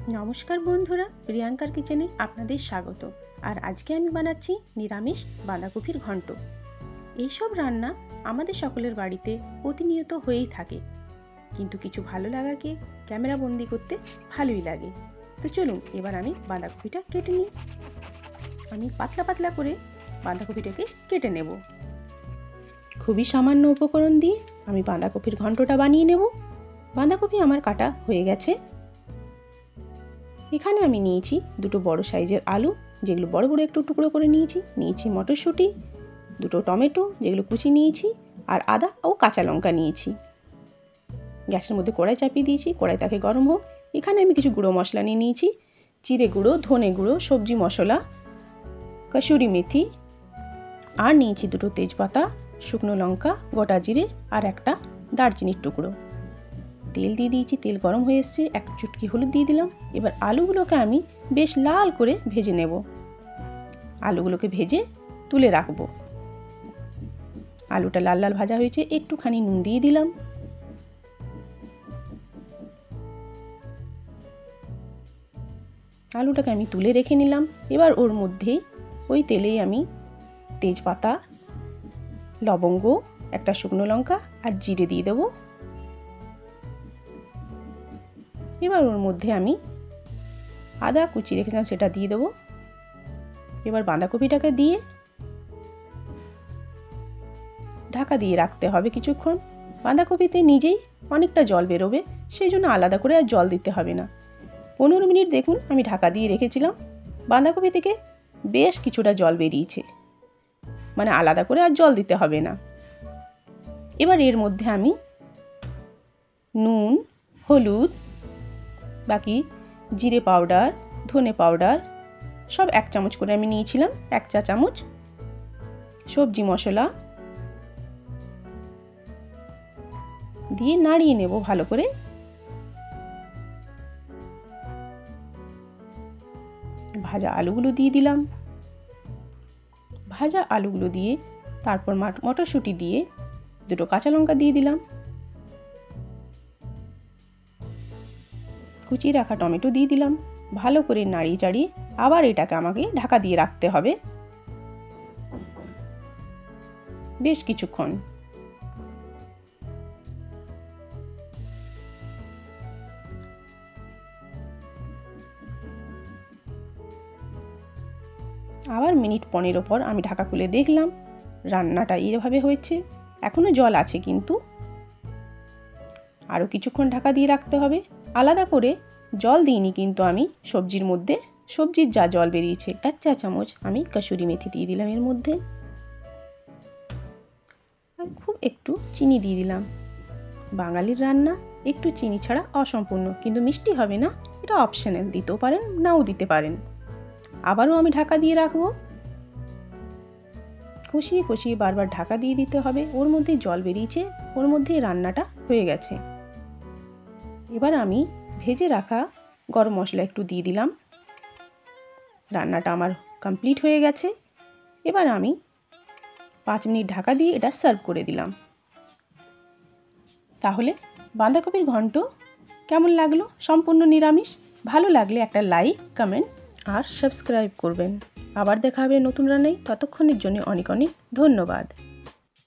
নমস্কার বন্ধুরা, প্রিয়াঙ্কার কিচেনে আপনাদের স্বাগত। আর আজকে আমি বানাচ্ছি নিরামিষ বাঁধাকপির ঘন্ট। এইসব রান্না আমাদের সকলের বাড়িতে প্রতিনিয়ত হয়েই থাকে, কিন্তু কিছু ভালো লাগাকে ক্যামেরা বন্দি করতে ভালোই লাগে। তো চলুন এবার আমি বাঁধাকপিটা কেটে নিই। আমি পাতলা পাতলা করে বাঁধাকপিটাকে কেটে নেব। খুবই সামান্য উপকরণ দিয়ে আমি বাঁধাকপির ঘন্টটা বানিয়ে নেব। বাঁধাকপি আমার কাটা হয়ে গেছে। এখানে আমি নিয়েছি দুটো বড় সাইজের আলু, যেগুলো বড় বড় একটু টুকরো করে নিয়েছি মটরশুঁটি, দুটো টমেটো যেগুলো কুচি নিয়েছি, আর আদা ও কাঁচা লঙ্কা নিয়েছি। গ্যাসের মধ্যে কড়াই চাপিয়ে দিয়েছি, কড়াই তাকে গরম হোক। এখানে আমি কিছু গুঁড়ো মশলা নিয়েছি, জিরে গুঁড়ো, ধনে গুঁড়ো, সবজি মশলা, কসুরি মেথি, আর নিয়েছি দুটো তেজপাতা, শুকনো লঙ্কা, গোটা জিরে, আর একটা দারচিনির টুকরো। তেল দিয়ে দিয়েছি, তেল গরম হয়ে এসছে, এক চুটকি হলুদ দিয়ে দিলাম। এবার আলুগুলোকে আমি বেশ লাল করে ভেজে নেব। আলুগুলোকে ভেজে তুলে রাখবো। আলুটা লাল লাল ভাজা হয়েছে, একটুখানি নুন দিয়ে দিলাম। আলুটাকে আমি তুলে রেখে নিলাম। এবার ওর মধ্যে ওই তেলেই আমি তেজপাতা, লবঙ্গ, একটা শুকনো লঙ্কা আর জিরে দিয়ে দেবো। এবার ওর মধ্যে আমি আদা কুচি রেখেছিলাম সেটা দিয়ে দেবো। এবার বাঁধাকপিটাকে দিয়ে ঢাকা দিয়ে রাখতে হবে কিছুক্ষণ। বাঁধাকপিতে নিজেই অনেকটা জল বেরোবে, সেই জন্য আলাদা করে আর জল দিতে হবে না। 15 মিনিট দেখুন আমি ঢাকা দিয়ে রেখেছিলাম। বাঁধাকপি থেকে বেশ কিছুটা জল বেরিয়েছে, মানে আলাদা করে আর জল দিতে হবে না। এবার এর মধ্যে আমি নুন, হলুদ, বাকি জিরে পাউডার, ধনে পাউডার সব 1 চামচ করে আমি নিয়েছিলাম, 1 চা চামচ, সবজি মশলা দিয়ে নাড়িয়ে নেব ভালো করে। ভাজা আলুগুলো দিয়ে দিলাম। ভাজা আলুগুলো দিয়ে তারপর মটরশুঁটি দিয়ে দুটো কাঁচা লঙ্কা দিয়ে দিলাম। কুচিয়ে রাখা টমেটো দিয়ে দিলাম। ভালো করে নাড়িয়ে চাড়িয়ে আবার এটাকে আমাকে ঢাকা দিয়ে রাখতে হবে বেশ কিছুক্ষণ। আবার মিনিট 15 পর আমি ঢাকা খুলে দেখলাম রান্নাটা এইভাবে হয়েছে। এখনো জল আছে, কিন্তু আরও কিছুক্ষণ ঢাকা দিয়ে রাখতে হবে। আলাদা করে জল দিইনি কিন্তু আমি সবজির মধ্যে, সবজির যা জল বেরিয়েছে 1 চা চামচ আমি কসুরি মেথি দিয়ে দিলাম এর মধ্যে, আর খুব একটু চিনি দিয়ে দিলাম। বাঙালির রান্না একটু চিনি ছাড়া অসম্পূর্ণ, কিন্তু মিষ্টি হবে না, এটা অপশনাল, দিতেও পারেন নাও দিতে পারেন। আবারও আমি ঢাকা দিয়ে রাখবো। কষিয়ে কষিয়ে বারবার ঢাকা দিয়ে দিতে হবে। ওর মধ্যে জল বেরিয়েছে, ওর মধ্যে রান্নাটা হয়ে গেছে। এবার আমি ভেজে রাখা গরম মশলা একটু দিয়ে দিলাম। রান্নাটা আমার কমপ্লিট হয়ে গেছে। এবার আমি 5 মিনিট ঢাকা দিয়ে এটা সার্ভ করে দিলাম। তাহলে বাঁধাকপির ঘন্ট কেমন লাগলো? সম্পূর্ণ নিরামিষ। ভালো লাগলে একটা লাইক, কমেন্ট আর সাবস্ক্রাইব করবেন। আবার দেখা হবে নতুন রান্নায়। ততক্ষণের জন্য অনেক অনেক ধন্যবাদ।